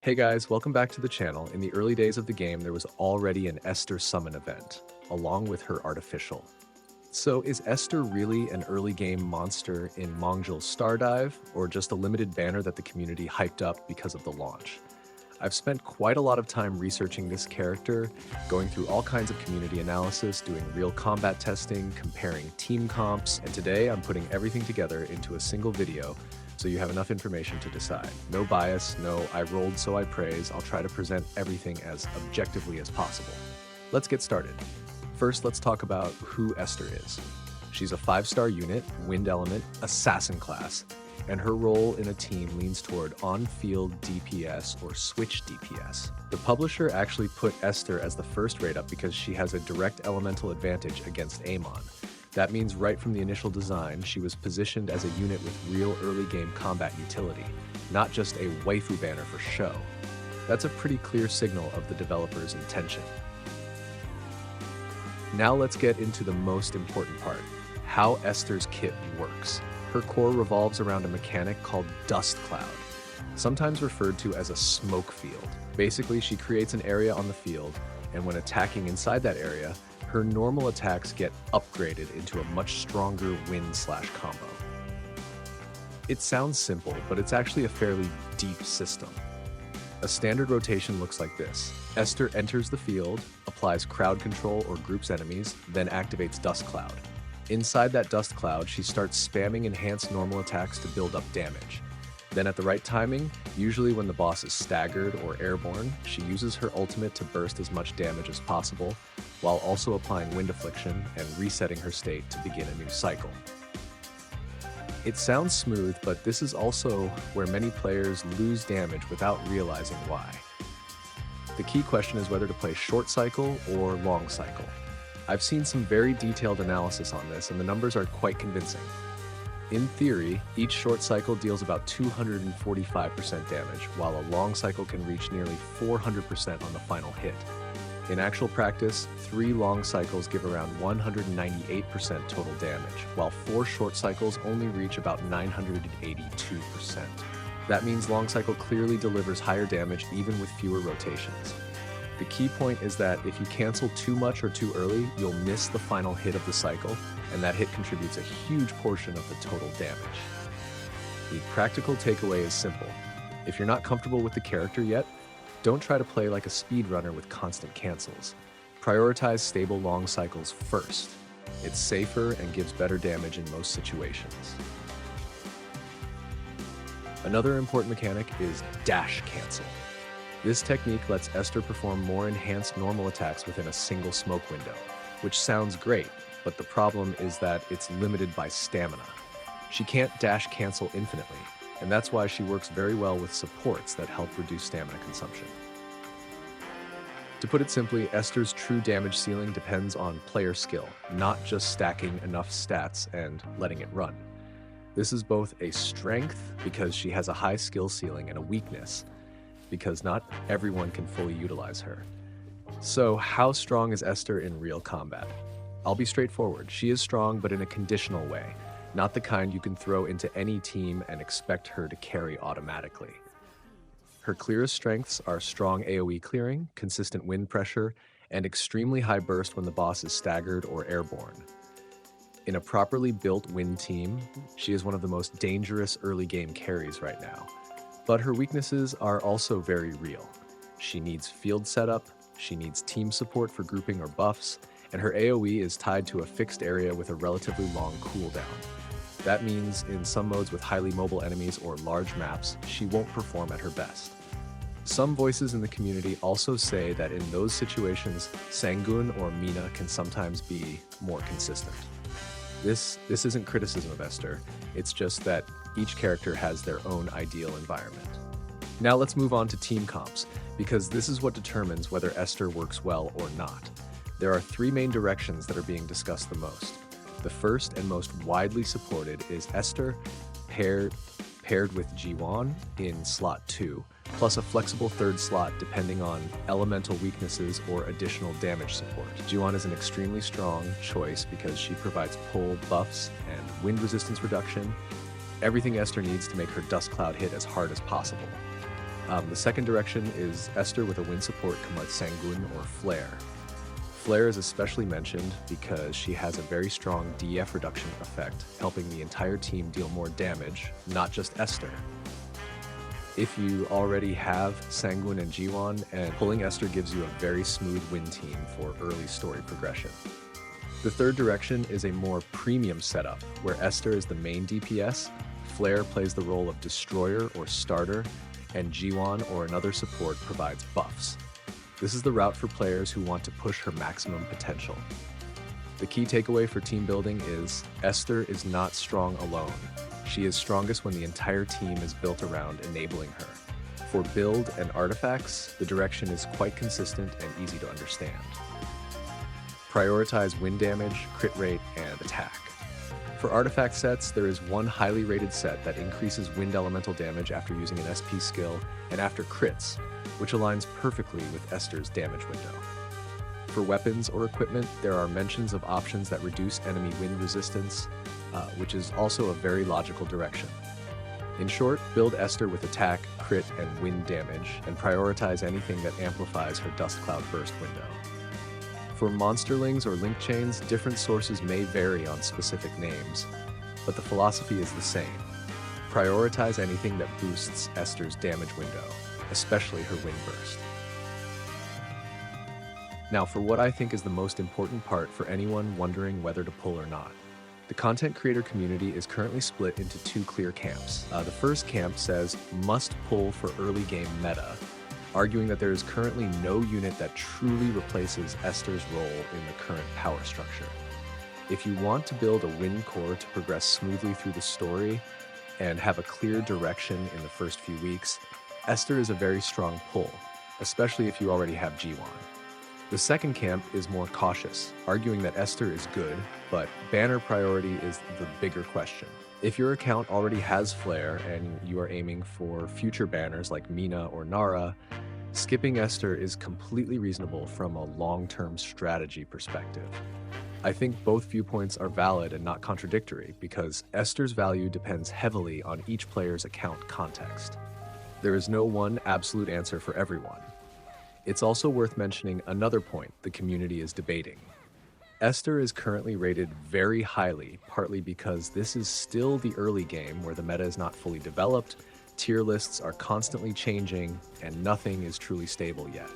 Hey guys, welcome back to the channel. In the early days of the game, there was already an Esther summon event, along with her artificial. So is Esther really an early game monster in Mongil Star Dive, or just a limited banner that the community hyped up because of the launch? I've spent quite a lot of time researching this character, going through all kinds of community analysis, doing real combat testing, comparing team comps, and today I'm putting everything together into a single video so you have enough information to decide. No bias, no I rolled so I praise. I'll try to present everything as objectively as possible. Let's get started. First, let's talk about who Esther is. She's a 5-star unit, wind element, assassin class, and her role in a team leans toward on-field DPS or switch DPS. The publisher actually put Esther as the first rate up because she has a direct elemental advantage against Amon. That means right from the initial design, she was positioned as a unit with real early game combat utility, not just a waifu banner for show. That's a pretty clear signal of the developer's intention. Now let's get into the most important part, how Esther's kit works. Her core revolves around a mechanic called Dust Cloud, sometimes referred to as a smoke field. Basically, she creates an area on the field, and when attacking inside that area, her normal attacks get upgraded into a much stronger wind/combo. It sounds simple, but it's actually a fairly deep system. A standard rotation looks like this. Esther enters the field, applies crowd control or groups enemies, then activates Dust Cloud. Inside that Dust Cloud, she starts spamming enhanced normal attacks to build up damage. Then at the right timing, usually when the boss is staggered or airborne, she uses her ultimate to burst as much damage as possible, while also applying Wind Affliction and resetting her state to begin a new cycle. It sounds smooth, but this is also where many players lose damage without realizing why. The key question is whether to play short cycle or long cycle. I've seen some very detailed analysis on this, and the numbers are quite convincing. In theory, each short cycle deals about 245% damage, while a long cycle can reach nearly 400% on the final hit. In actual practice, 3 long cycles give around 198% total damage, while 4 short cycles only reach about 982%. That means long cycle clearly delivers higher damage even with fewer rotations. The key point is that if you cancel too much or too early, you'll miss the final hit of the cycle, and that hit contributes a huge portion of the total damage. The practical takeaway is simple. If you're not comfortable with the character yet, don't try to play like a speedrunner with constant cancels. Prioritize stable long cycles first. It's safer and gives better damage in most situations. Another important mechanic is dash cancel. This technique lets Esther perform more enhanced normal attacks within a single smoke window, which sounds great, but the problem is that it's limited by stamina. She can't dash cancel infinitely, and that's why she works very well with supports that help reduce stamina consumption. To put it simply, Esther's true damage ceiling depends on player skill, not just stacking enough stats and letting it run. This is both a strength because she has a high skill ceiling and a weakness because not everyone can fully utilize her. So how strong is Esther in real combat? I'll be straightforward. She is strong, but in a conditional way, not the kind you can throw into any team and expect her to carry automatically. Her clearest strengths are strong AoE clearing, consistent wind pressure, and extremely high burst when the boss is staggered or airborne. In a properly built wind team, she is one of the most dangerous early game carries right now. But her weaknesses are also very real. She needs field setup, she needs team support for grouping or buffs, and her AoE is tied to a fixed area with a relatively long cooldown. That means in some modes with highly mobile enemies or large maps, she won't perform at her best. Some voices in the community also say that in those situations, Sangun or Mina can sometimes be more consistent. This isn't criticism of Esther, it's just that each character has their own ideal environment. Now let's move on to team comps, because this is what determines whether Esther works well or not. There are 3 main directions that are being discussed the most. The first and most widely supported is Esther paired with Jiwon in slot 2, plus a flexible 3rd slot depending on elemental weaknesses or additional damage support. Jiwon is an extremely strong choice because she provides pull buffs and wind resistance reduction, everything Esther needs to make her Dust Cloud hit as hard as possible. The second direction is Esther with a wind support come with Sangun or Flare. Flare is especially mentioned because she has a very strong DF reduction effect, helping the entire team deal more damage, not just Esther. If you already have Sangun and Jiwon, and pulling Esther gives you a very smooth win team for early story progression. The third direction is a more premium setup, where Esther is the main DPS, Flare plays the role of destroyer or starter, and Jiwon or another support provides buffs. This is the route for players who want to push her maximum potential. The key takeaway for team building is Esther is not strong alone. She is strongest when the entire team is built around enabling her. For build and artifacts, the direction is quite consistent and easy to understand. Prioritize win damage, crit rate, and attack. For artifact sets, there is one highly rated set that increases wind elemental damage after using an SP skill and after crits, which aligns perfectly with Esther's damage window. For weapons or equipment, there are mentions of options that reduce enemy wind resistance, which is also a very logical direction. In short, build Esther with attack, crit, and wind damage, and prioritize anything that amplifies her Dust Cloud Burst window. For monsterlings or link chains, different sources may vary on specific names, but the philosophy is the same. Prioritize anything that boosts Esther's damage window, especially her wind burst. Now for what I think is the most important part for anyone wondering whether to pull or not. The content creator community is currently split into two clear camps. The first camp says must pull for early game meta, arguing that there is currently no unit that truly replaces Esther's role in the current power structure. If you want to build a win core to progress smoothly through the story and have a clear direction in the first few weeks, Esther is a very strong pull, especially if you already have Jiwon. The second camp is more cautious, arguing that Esther is good, but banner priority is the bigger question. If your account already has Flare and you are aiming for future banners like Mina or Nara, skipping Esther is completely reasonable from a long-term strategy perspective. I think both viewpoints are valid and not contradictory because Esther's value depends heavily on each player's account context. There is no one absolute answer for everyone. It's also worth mentioning another point the community is debating. Esther is currently rated very highly, partly because this is still the early game where the meta is not fully developed, tier lists are constantly changing, and nothing is truly stable yet.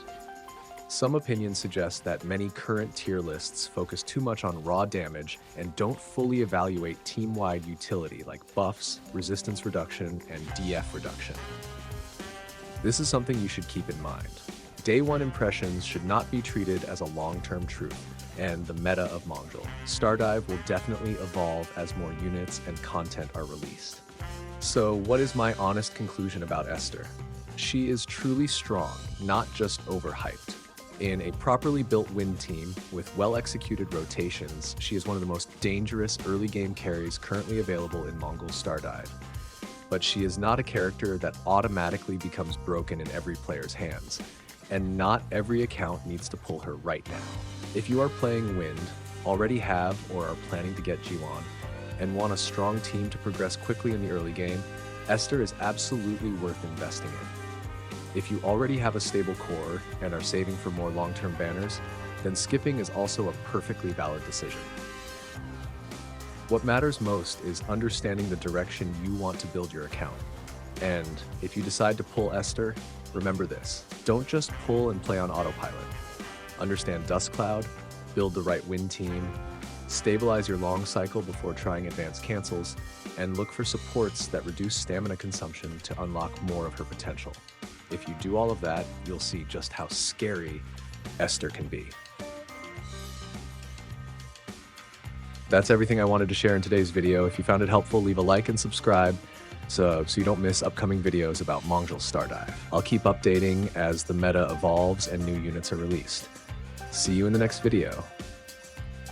Some opinions suggest that many current tier lists focus too much on raw damage and don't fully evaluate team-wide utility like buffs, resistance reduction, and DF reduction. This is something you should keep in mind. Day one impressions should not be treated as a long-term truth, and the meta of Mongil Star Dive will definitely evolve as more units and content are released. So what is my honest conclusion about Esther? She is truly strong, not just overhyped. In a properly built win team with well-executed rotations, she is one of the most dangerous early game carries currently available in Mongil Star Dive. But she is not a character that automatically becomes broken in every player's hands, and not every account needs to pull her right now. If you are playing Wind, already have or are planning to get Jiwon, and want a strong team to progress quickly in the early game, Esther is absolutely worth investing in. If you already have a stable core and are saving for more long-term banners, then skipping is also a perfectly valid decision. What matters most is understanding the direction you want to build your account. And if you decide to pull Esther, remember this: don't just pull and play on autopilot. Understand Dust Cloud, build the right win team, stabilize your long cycle before trying advanced cancels, and look for supports that reduce stamina consumption to unlock more of her potential. If you do all of that, you'll see just how scary Esther can be. That's everything I wanted to share in today's video. If you found it helpful, leave a like and subscribe so you don't miss upcoming videos about Mongil Star Dive. I'll keep updating as the meta evolves and new units are released. See you in the next video.